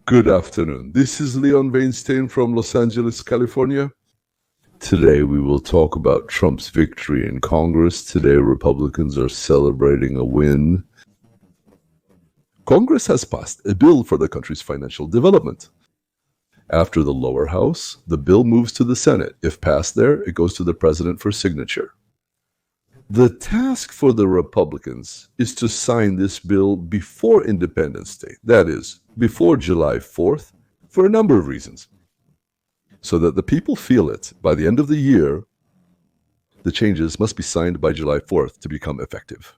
Good afternoon. This is Leon Weinstein from Los Angeles, California. Today we will talk about Trump's victory in Congress. Today Republicans are celebrating a win. Congress has passed a bill for the country's financial development. After the lower house, the bill moves to the Senate. If passed there, it goes to the president for signature. The task for the Republicans is to sign this bill before Independence Day, that is, before July 4th, for a number of reasons. So that the people feel it by the end of the year, the changes must be signed by July 4th to become effective.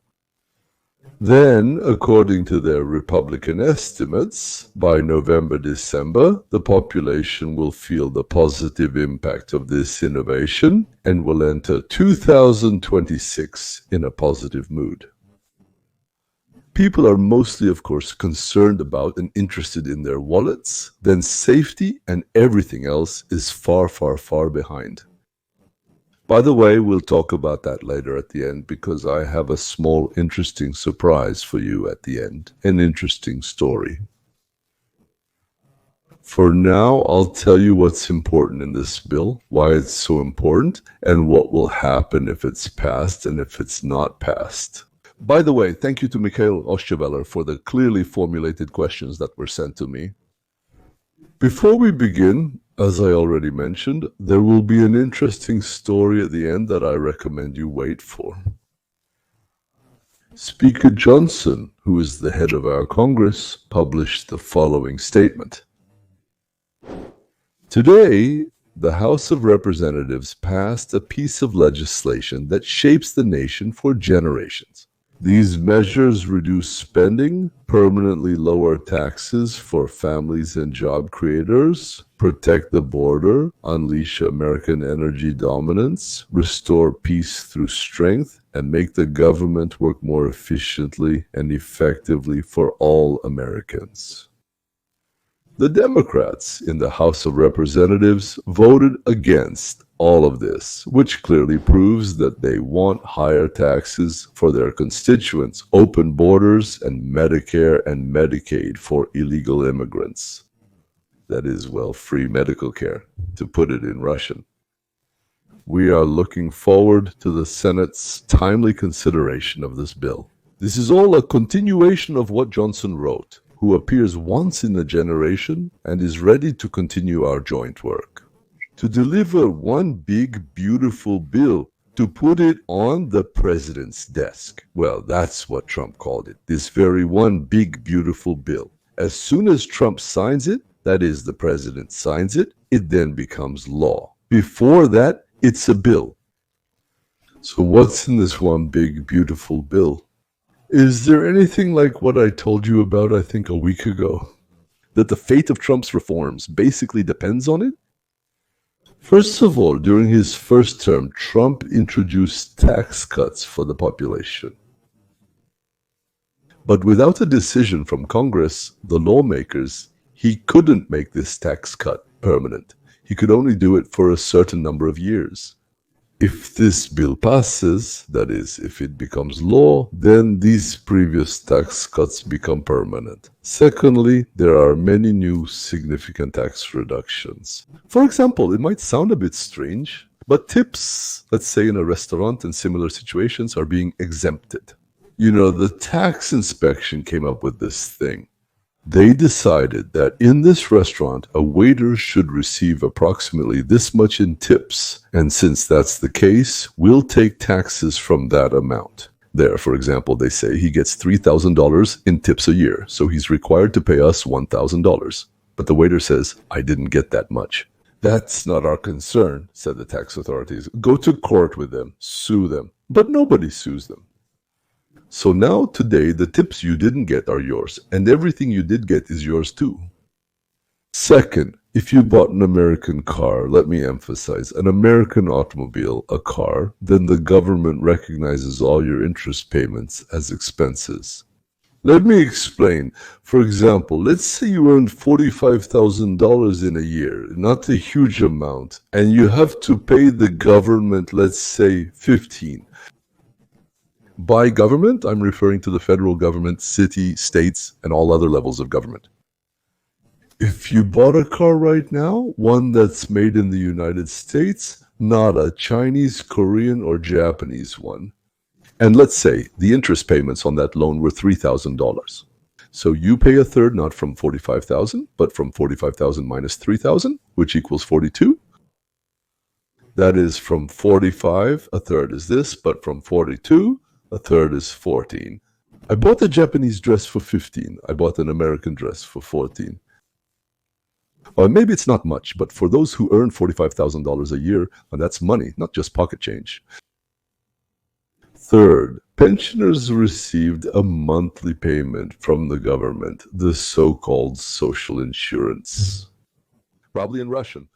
Then, according to their Republican estimates, by November, December, the population will feel the positive impact of this innovation and will enter 2026 in a positive mood. People are mostly, of course, concerned about and interested in their wallets. Then safety and everything else is far, far, far behind. By the way, we'll talk about that later at the end because I have a small, interesting surprise for you at the end, an interesting story. For now, I'll tell you what's important in this bill, why it's so important, and what will happen if it's passed and if it's not passed. By the way, thank you to Mikhail Oshcheveller for the clearly formulated questions that were sent to me. Before we begin, as I already mentioned, there will be an interesting story at the end that I recommend you wait for. Speaker Johnson, who is the head of our Congress, published the following statement. Today, the House of Representatives passed a piece of legislation that shapes the nation for generations. These measures reduce spending, permanently lower taxes for families and job creators, protect the border, unleash American energy dominance, restore peace through strength, and make the government work more efficiently and effectively for all Americans. The Democrats in the House of Representatives voted against all of this, which clearly proves that they want higher taxes for their constituents, open borders, and Medicare and Medicaid for illegal immigrants. That is, well, free medical care, to put it in Russian. We are looking forward to the Senate's timely consideration of this bill. This is all a continuation of what Johnson wrote, who appears once in a generation and is ready to continue our joint work. To deliver one big, beautiful bill, to put it on the president's desk. Well, that's what Trump called it, this very one big, beautiful bill. As soon as Trump signs it, that is, the president signs it, it then becomes law. Before that, it's a bill. So what's in this one big, beautiful bill? Is there anything like what I told you about, I think, a week ago? That the fate of Trump's reforms basically depends on it? First of all, during his first term, Trump introduced tax cuts for the population. But without a decision from Congress, the lawmakers, he couldn't make this tax cut permanent. He could only do it for a certain number of years. If this bill passes, that is, if it becomes law, then these previous tax cuts become permanent. Secondly, there are many new significant tax reductions. For example, it might sound a bit strange, but tips, let's say in a restaurant and similar situations, are being exempted. You know, the tax inspection came up with this thing. They decided that in this restaurant, a waiter should receive approximately this much in tips. And since that's the case, we'll take taxes from that amount. There, for example, they say he gets $3,000 in tips a year, so he's required to pay us $1,000. But the waiter says, I didn't get that much. That's not our concern, said the tax authorities. Go to court with them, sue them. But nobody sues them. So now, today, the tips you didn't get are yours, and everything you did get is yours too. Second, if you bought an American car, let me emphasize, an American automobile, a car, then the government recognizes all your interest payments as expenses. Let me explain. For example, let's say you earned $45,000 in a year, not a huge amount, and you have to pay the government, let's say, $15,000. By government, I'm referring to the federal government, city, states, and all other levels of government. If you bought a car right now, one that's made in the United States, not a Chinese, Korean, or Japanese one, and let's say the interest payments on that loan were $3,000. So you pay a third, not from 45,000, but from 45,000 minus 3,000, which equals 42. That is from 45, a third is this, but from 42, a third is 14. I bought a Japanese dress for 15. I bought an American dress for 14. Or maybe it's not much, but for those who earn $45,000 a year, and that's money, not just pocket change. Third, pensioners received a monthly payment from the government, the so-called social insurance, probably in Russian.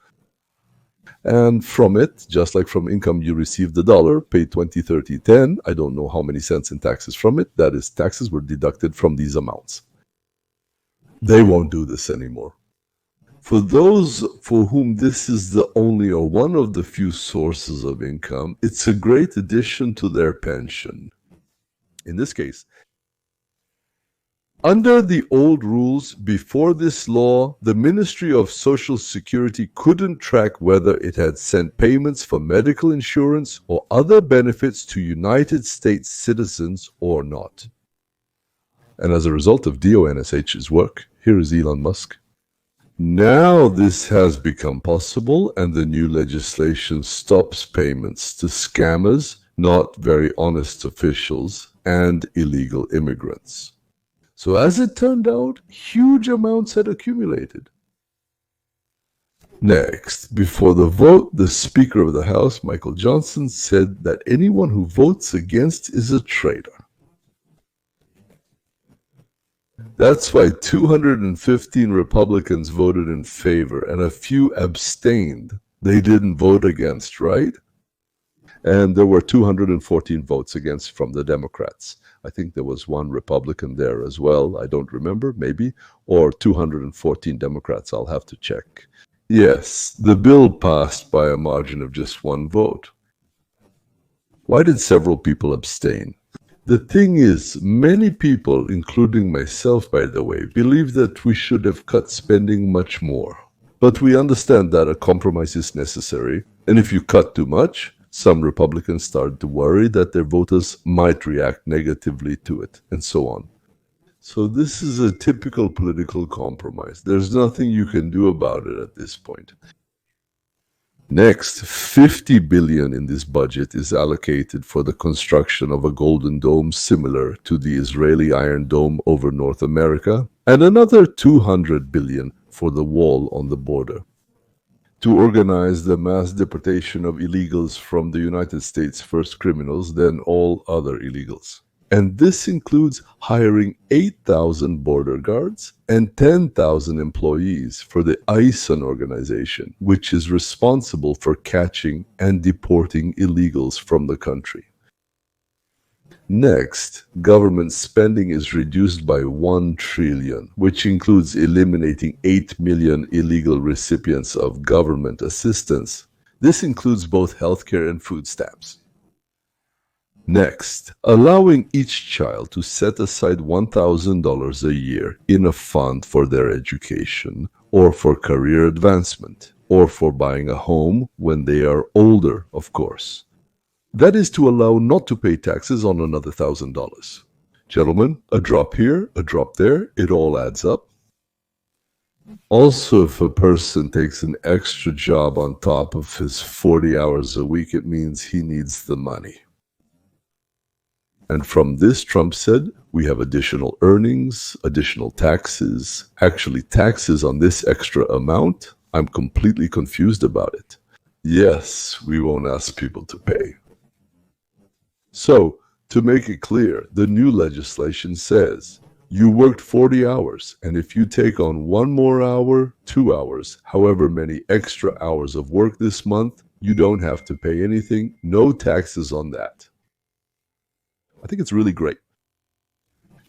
And from it, just like from income, you received the dollar, paid 20, 30, 10. I don't know how many cents in taxes from it. That is, taxes were deducted from these amounts. They won't do this anymore. For those for whom this is the only or one of the few sources of income, it's a great addition to their pension. In this case, under the old rules, before this law, the Ministry of Social Security couldn't track whether it had sent payments for medical insurance or other benefits to United States citizens or not. And as a result of DONSH's work, here is Elon Musk. Now this has become possible, and the new legislation stops payments to scammers, not very honest officials, and illegal immigrants. So as it turned out, huge amounts had accumulated. Next, before the vote, the Speaker of the House, Michael Johnson, said that anyone who votes against is a traitor. That's why 215 Republicans voted in favor and a few abstained. They didn't vote against, right? And there were 214 votes against from the Democrats. I think there was one Republican there as well. I don't remember, maybe. Or 214 Democrats. I'll have to check. Yes, the bill passed by a margin of just one vote. Why did several people abstain? The thing is, many people, including myself, by the way, believe that we should have cut spending much more. But we understand that a compromise is necessary, and if you cut too much, some Republicans started to worry that their voters might react negatively to it, and so on. So this is a typical political compromise. There's nothing you can do about it at this point. Next, $50 billion in this budget is allocated for the construction of a golden dome similar to the Israeli Iron Dome over North America, and another $200 billion for the wall on the border. To organize the mass deportation of illegals from the United States, first criminals, then all other illegals. And this includes hiring 8,000 border guards and 10,000 employees for the ISON organization, which is responsible for catching and deporting illegals from the country. Next, government spending is reduced by $1 trillion, which includes eliminating 8 million illegal recipients of government assistance. This includes both healthcare and food stamps. Next, allowing each child to set aside $1,000 a year in a fund for their education, or for career advancement, or for buying a home when they are older, of course. That is to allow not to pay taxes on another $1,000. Gentlemen, a drop here, a drop there, it all adds up. Also, if a person takes an extra job on top of his 40 hours a week, it means he needs the money. And from this, Trump said, we have additional earnings, additional taxes, actually taxes on this extra amount. I'm completely confused about it. Yes, we won't ask people to pay. So, to make it clear, the new legislation says, you worked 40 hours, and if you take on 1 more hour, 2 hours, however many extra hours of work this month, you don't have to pay anything, no taxes on that. I think it's really great.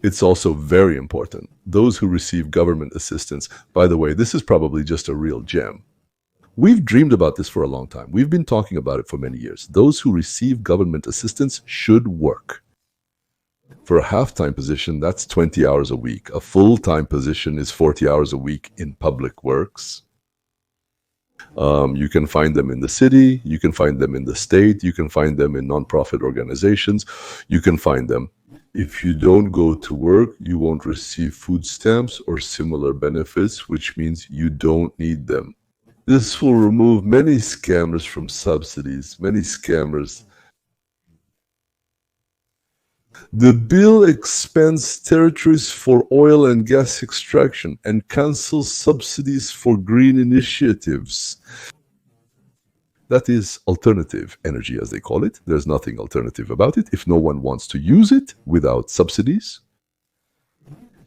It's also very important. Those who receive government assistance, by the way, this is probably just a real gem. We've dreamed about this for a long time. We've been talking about it for many years. Those who receive government assistance should work. For a half-time position, that's 20 hours a week. A full-time position is 40 hours a week in public works. You can find them in the city, you can find them in the state, you can find them in nonprofit organizations, you can find them. If you don't go to work, you won't receive food stamps or similar benefits, which means you don't need them. This will remove many scammers from subsidies, many scammers. The bill expands territories for oil and gas extraction and cancels subsidies for green initiatives. That is alternative energy, as they call it. There's nothing alternative about it. If no one wants to use it without subsidies,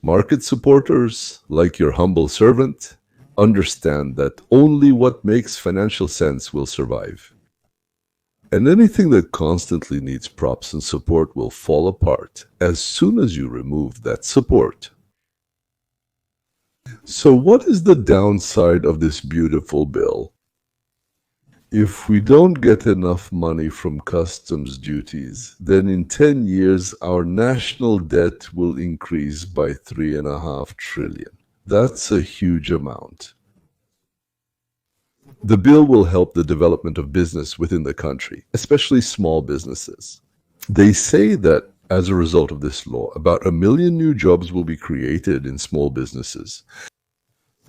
market supporters, like your humble servant, understand that only what makes financial sense will survive. And anything that constantly needs props and support will fall apart as soon as you remove that support. So what is the downside of this beautiful bill? If we don't get enough money from customs duties, then in 10 years our national debt will increase by 3.5 trillion. That's a huge amount. The bill will help the development of business within the country, especially small businesses. They say that as a result of this law, about 1 million new jobs will be created in small businesses.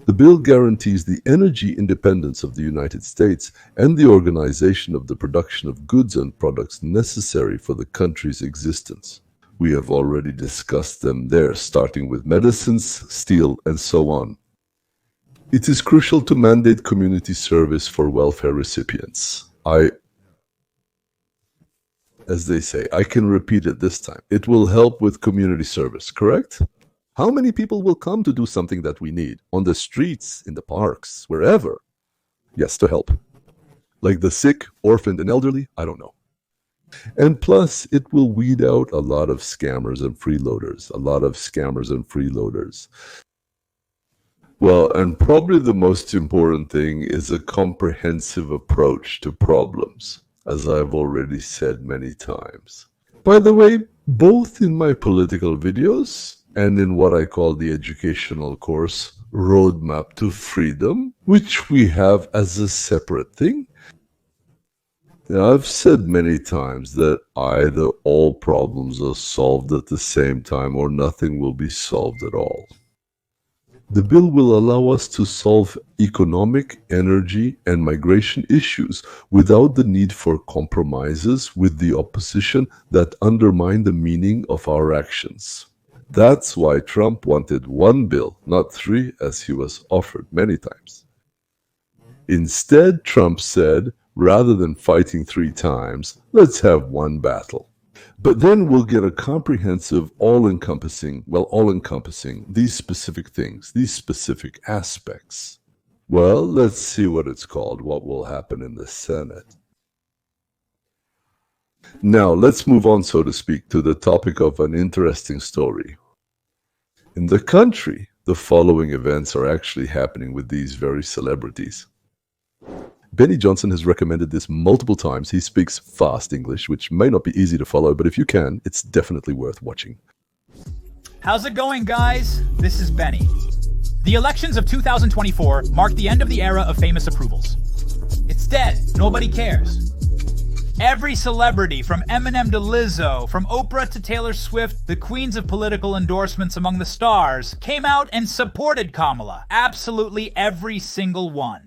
The bill guarantees the energy independence of the United States and the organization of the production of goods and products necessary for the country's existence. We have already discussed them there, starting with medicines, steel, and so on. It is crucial to mandate community service for welfare recipients. As they say, I can repeat it this time. It will help with community service, correct? How many people will come to do something that we need? On the streets, in the parks, wherever? Yes, to help. Like the sick, orphaned, and elderly? I don't know. And plus, it will weed out a lot of scammers and freeloaders. Well, and probably the most important thing is a comprehensive approach to problems, as I've already said many times. By the way, both in my political videos and in what I call the educational course, Roadmap to Freedom, which we have as a separate thing, I've said many times that either all problems are solved at the same time or nothing will be solved at all. The bill will allow us to solve economic, energy, and migration issues without the need for compromises with the opposition that undermine the meaning of our actions. That's why Trump wanted one bill, not three, as he was offered many times. Instead, Trump said, rather than fighting 3 times, let's have one battle. But then we'll get a comprehensive, all-encompassing, these specific things, these specific aspects. Well, let's see what it's called, what will happen in the Senate. Now, let's move on, so to speak, to the topic of an interesting story. In the country, the following events are actually happening with these very celebrities. Benny Johnson has recommended this multiple times. He speaks fast English, which may not be easy to follow, but if you can, it's definitely worth watching. How's it going, guys? This is Benny. The elections of 2024 mark the end of the era of famous approvals. It's dead. Nobody cares. Every celebrity, from Eminem to Lizzo, from Oprah to Taylor Swift, the queens of political endorsements among the stars, came out and supported Kamala. Absolutely every single one.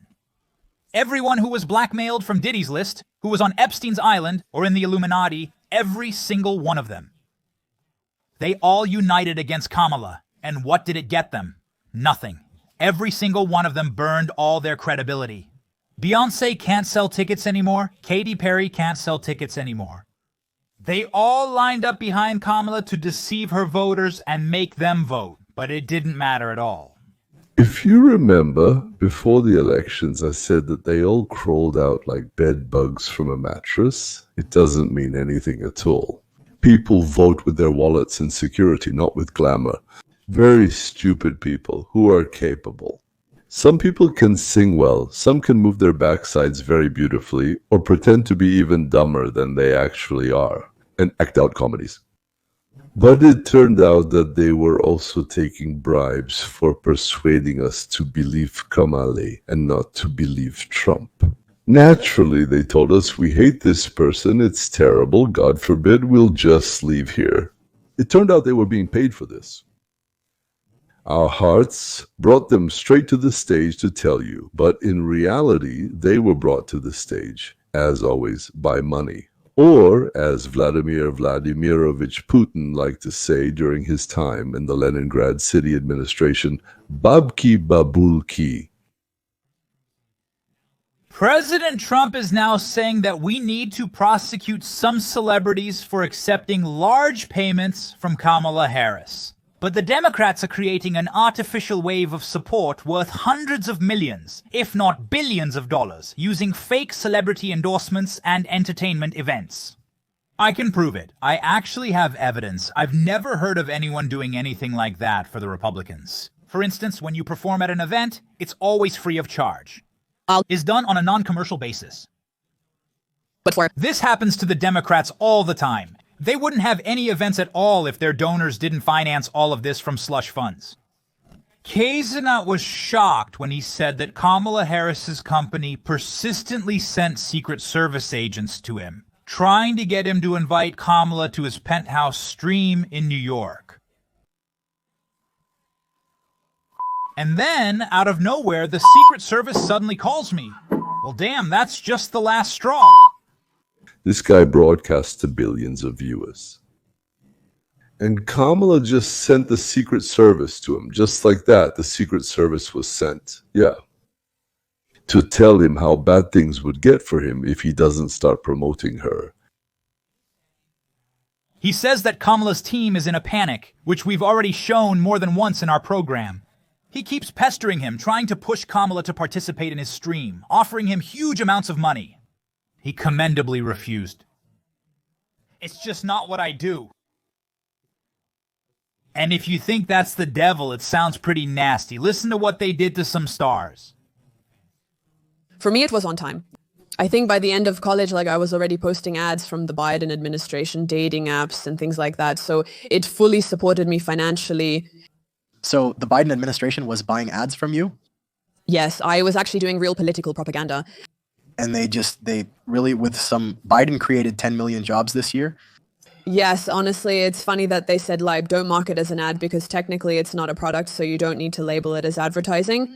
Everyone who was blackmailed from Diddy's list, who was on Epstein's island or in the Illuminati, every single one of them. They all united against Kamala, and what did it get them? Nothing. Every single one of them burned all their credibility. Beyonce can't sell tickets anymore. Katy Perry can't sell tickets anymore. They all lined up behind Kamala to deceive her voters and make them vote, but it didn't matter at all. If you remember, before the elections, I said that they all crawled out like bed bugs from a mattress. It doesn't mean anything at all. People vote with their wallets and security, not with glamour. Very stupid people who are capable. Some people can sing well, some can move their backsides very beautifully, or pretend to be even dumber than they actually are, and act out comedies. But it turned out that they were also taking bribes for persuading us to believe Kamala and not to believe Trump. Naturally, they told us, we hate this person, it's terrible, God forbid, we'll just leave here. It turned out they were being paid for this. Our hearts brought them straight to the stage to tell you, but in reality, they were brought to the stage, as always, by money. Or, as Vladimir Vladimirovich Putin liked to say during his time in the Leningrad city administration, babki babulki. President Trump is now saying that we need to prosecute some celebrities for accepting large payments from Kamala Harris. But the Democrats are creating an artificial wave of support worth hundreds of millions, if not billions of dollars, using fake celebrity endorsements and entertainment events. I can prove it. I actually have evidence. I've never heard of anyone doing anything like that for the Republicans. For instance, when you perform at an event, it's always free of charge. Is done on a non-commercial basis. This happens to the Democrats all the time. They wouldn't have any events at all if their donors didn't finance all of this from slush funds. Kazanat was shocked when he said that Kamala Harris's company persistently sent Secret Service agents to him, trying to get him to invite Kamala to his penthouse stream in New York. And then, out of nowhere, the Secret Service suddenly calls me. Well, damn, that's just the last straw. This guy broadcasts to billions of viewers. And Kamala just sent the Secret Service to him. Just like that, the Secret Service was sent. Yeah. To tell him how bad things would get for him if he doesn't start promoting her. He says that Kamala's team is in a panic, which we've already shown more than once in our program. He keeps pestering him, trying to push Kamala to participate in his stream, offering him huge amounts of money. He commendably refused. It's just not what I do. And if you think that's the devil, it sounds pretty nasty. Listen to what they did to some stars. For me, it was on time. I think by the end of college, I was already posting ads from the Biden administration, dating apps and things like that. So it fully supported me financially. So the Biden administration was buying ads from you? Yes, I was actually doing real political propaganda. And they really, with some, Biden created 10 million jobs this year? Yes, honestly, it's funny that they said, don't market as an ad because technically it's not a product, so you don't need to label it as advertising.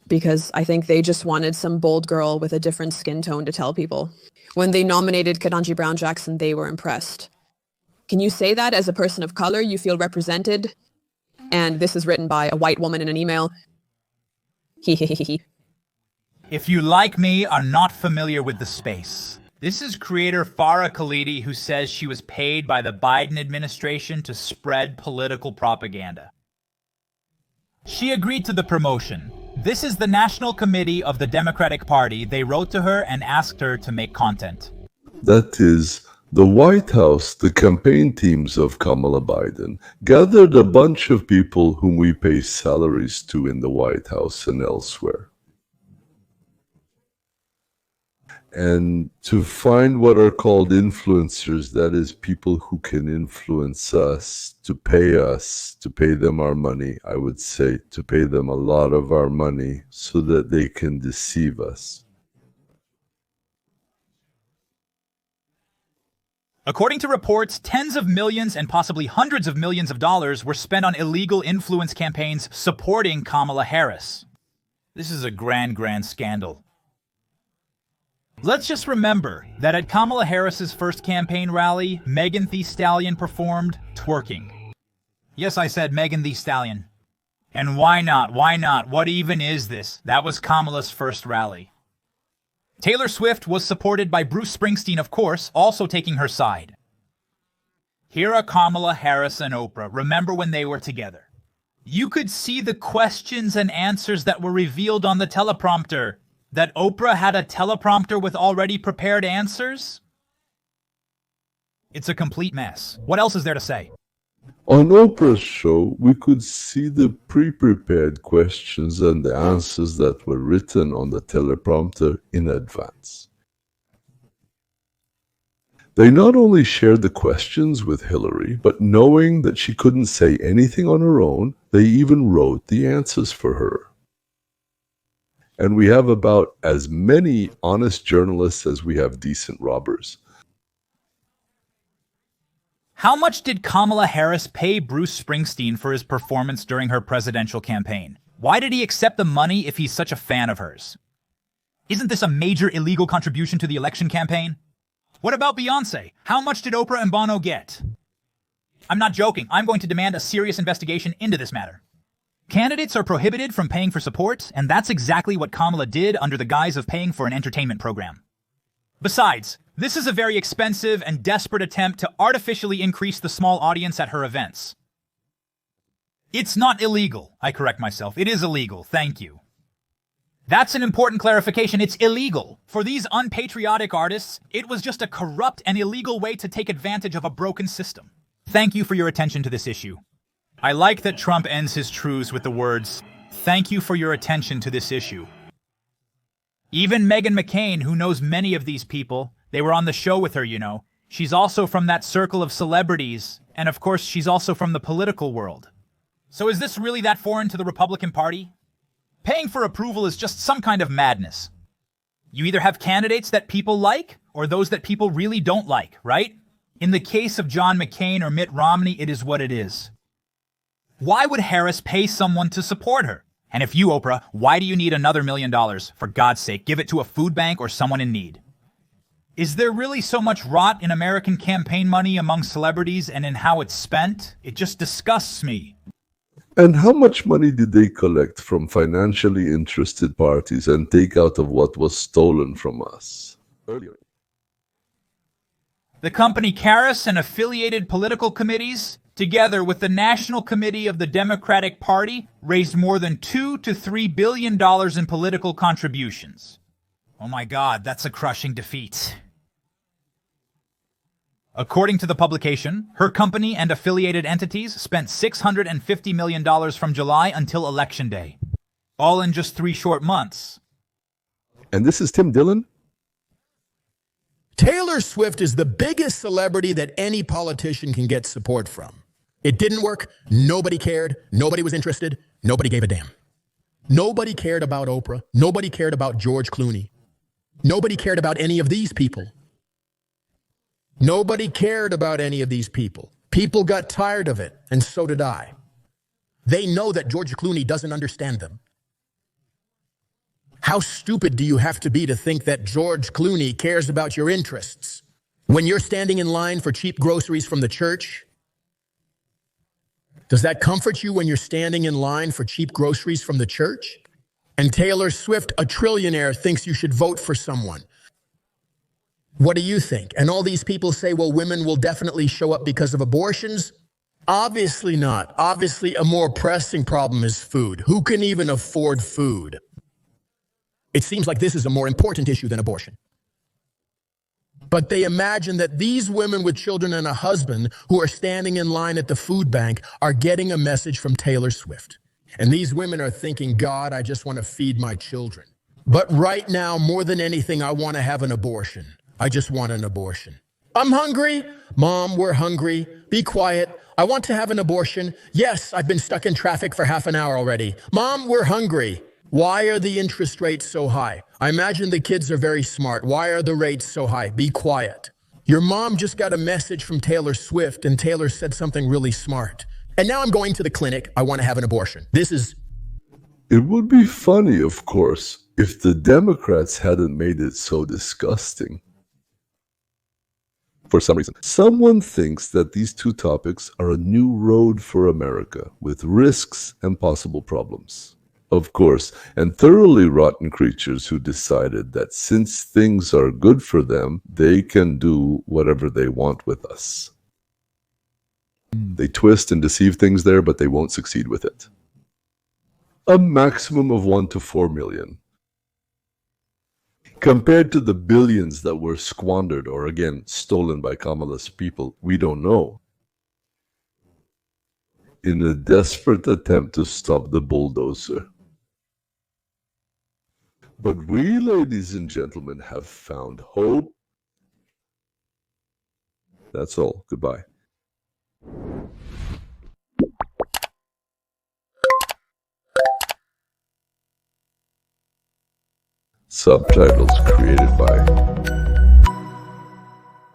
Because I think they just wanted some bold girl with a different skin tone to tell people. When they nominated Ketanji Brown Jackson, they were impressed. Can you say that as a person of color, you feel represented? And this is written by a white woman in an email. If you, like me, are not familiar with the space, this is creator Farah Khalidi, who says she was paid by the Biden administration to spread political propaganda. She agreed to the promotion. This is the National Committee of the Democratic Party. They wrote to her and asked her to make content. That is, the White House, the campaign teams of Kamala Biden, gathered a bunch of people whom we pay salaries to in the White House and elsewhere. And to find what are called influencers, that is, people who can influence us, to pay them our money, I would say, to pay them a lot of our money so that they can deceive us. According to reports, tens of millions and possibly hundreds of millions of dollars were spent on illegal influence campaigns supporting Kamala Harris. This is a grand scandal. Let's just remember that at Kamala Harris's first campaign rally, Megan Thee Stallion performed twerking. Yes, I said Megan Thee Stallion. And why not? Why not? What even is this? That was Kamala's first rally. Taylor Swift was supported by Bruce Springsteen, of course, also taking her side. Here are Kamala Harris and Oprah. Remember when they were together. You could see the questions and answers that were revealed on the teleprompter. That Oprah had a teleprompter with already prepared answers? It's a complete mess. What else is there to say? On Oprah's show, we could see the pre-prepared questions and the answers that were written on the teleprompter in advance. They not only shared the questions with Hillary, but knowing that she couldn't say anything on her own, they even wrote the answers for her. And we have about as many honest journalists as we have decent robbers. How much did Kamala Harris pay Bruce Springsteen for his performance during her presidential campaign? Why did he accept the money if he's such a fan of hers? Isn't this a major illegal contribution to the election campaign? What about Beyonce? How much did Oprah and Bono get? I'm not joking. I'm going to demand a serious investigation into this matter. Candidates are prohibited from paying for support, and that's exactly what Kamala did under the guise of paying for an entertainment program. Besides, this is a very expensive and desperate attempt to artificially increase the small audience at her events. It's not illegal. I correct myself. It is illegal. Thank you. That's an important clarification. It's illegal. For these unpatriotic artists, it was just a corrupt and illegal way to take advantage of a broken system. Thank you for your attention to this issue. I like that Trump ends his truths with the words, "Thank you for your attention to this issue." Even Meghan McCain, who knows many of these people, they were on the show with her, you know. She's also from that circle of celebrities, and of course she's also from the political world. So is this really that foreign to the Republican Party? Paying for approval is just some kind of madness. You either have candidates that people like, or those that people really don't like, right? In the case of John McCain or Mitt Romney, it is what it is. Why would Harris pay someone to support her? And if you, Oprah, why do you need another $1 million? For God's sake, give it to a food bank or someone in need. Is there really so much rot in American campaign money among celebrities and in how it's spent? It just disgusts me. And how much money did they collect from financially interested parties and take out of what was stolen from us? Earlier. The company Karas and affiliated political committees, together with the National Committee of the Democratic Party, raised more than $2 to $3 billion in political contributions. Oh my God, that's a crushing defeat. According to the publication, her company and affiliated entities spent $650 million from July until Election Day, all in just 3 short months. And this is Tim Dillon? Taylor Swift is the biggest celebrity that any politician can get support from. It didn't work. Nobody cared. Nobody was interested. Nobody gave a damn. Nobody cared about Oprah. Nobody cared about George Clooney. Nobody cared about any of these people. Nobody cared about any of these people. People got tired of it, and so did I. They know that George Clooney doesn't understand them. How stupid do you have to be to think that George Clooney cares about your interests? When you're standing in line for cheap groceries from the church, does that comfort you when you're standing in line for cheap groceries from the church? And Taylor Swift, a trillionaire, thinks you should vote for someone. What do you think? And all these people say, well, women will definitely show up because of abortions. Obviously not. Obviously, a more pressing problem is food. Who can even afford food? It seems like this is a more important issue than abortion. But they imagine that these women with children and a husband who are standing in line at the food bank are getting a message from Taylor Swift. And these women are thinking, God, I just want to feed my children. But right now, more than anything, I want to have an abortion. I just want an abortion. I'm hungry. Mom, we're hungry. Be quiet. I want to have an abortion. Yes, I've been stuck in traffic for half an hour already. Mom, we're hungry. Why are the interest rates so high? I imagine the kids are very smart. Why are the rates so high? Be quiet. Your mom just got a message from Taylor Swift, and Taylor said something really smart. And now I'm going to the clinic. I want to have an abortion. It would be funny, of course, if the Democrats hadn't made it so disgusting. For some reason, someone thinks that these two topics are a new road for America, with risks and possible problems. Of course, and thoroughly rotten creatures who decided that since things are good for them, they can do whatever they want with us. They twist and deceive things there, but they won't succeed with it. A maximum of 1 to 4 million. Compared to the billions that were squandered or, again, stolen by Kamala's people, we don't know. In a desperate attempt to stop the bulldozer. But we, ladies and gentlemen, have found hope That's all. Goodbye. Subtitles created by